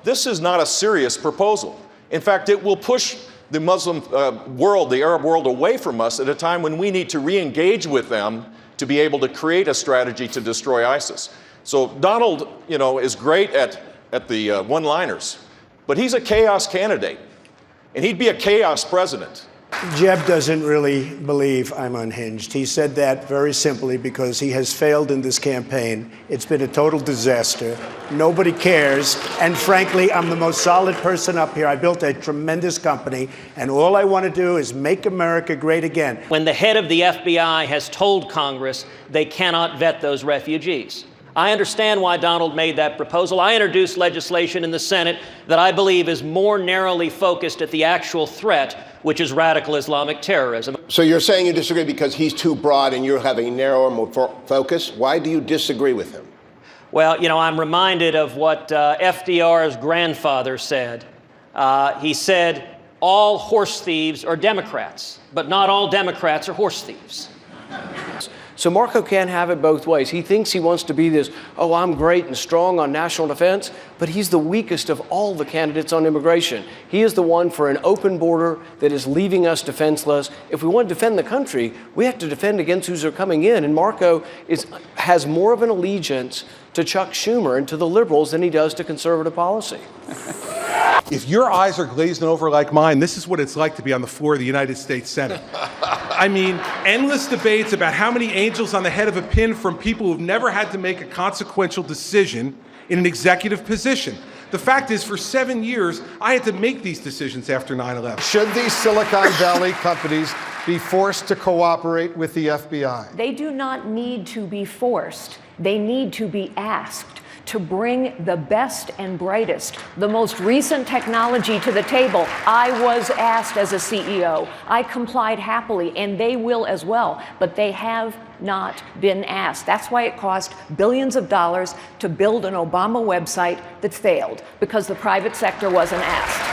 this is not a serious proposal. In fact, it will push the Muslim world, the Arab world, away from us at a time when we need to re-engage with them to be able to create a strategy to destroy ISIS. So Donald, is great at the one-liners, but he's a chaos candidate, and he'd be a chaos president. Jeb doesn't really believe I'm unhinged. He said that very simply because he has failed in this campaign. It's been a total disaster. Nobody cares. And frankly, I'm the most solid person up here. I built a tremendous company, and all I want to do is make America great again. When the head of the FBI has told Congress they cannot vet those refugees. I understand why Donald made that proposal. I introduced legislation in the Senate that I believe is more narrowly focused at the actual threat, which is radical Islamic terrorism. So you're saying you disagree because he's too broad and you're having a narrower focus? Why do you disagree with him? Well, I'm reminded of what FDR's grandfather said. He said, all horse thieves are Democrats, but not all Democrats are horse thieves. So Marco can't have it both ways. He thinks he wants to be this, oh, I'm great and strong on national defense, but he's the weakest of all the candidates on immigration. He is the one for an open border that is leaving us defenseless. If we want to defend the country, we have to defend against who's are coming in. And Marco has more of an allegiance to Chuck Schumer and to the liberals than he does to conservative policy. If your eyes are glazing over like mine, this is what it's like to be on the floor of the United States Senate. I mean, endless debates about how many angels on the head of a pin from people who've never had to make a consequential decision in an executive position. The fact is, for 7 years, I had to make these decisions after 9/11. Should these Silicon Valley companies be forced to cooperate with the FBI? They do not need to be forced. They need to be asked to bring the best and brightest, the most recent technology to the table. I was asked as a CEO. I complied happily, and they will as well, but they have not been asked. That's why it cost billions of dollars to build an Obama website that failed, because the private sector wasn't asked.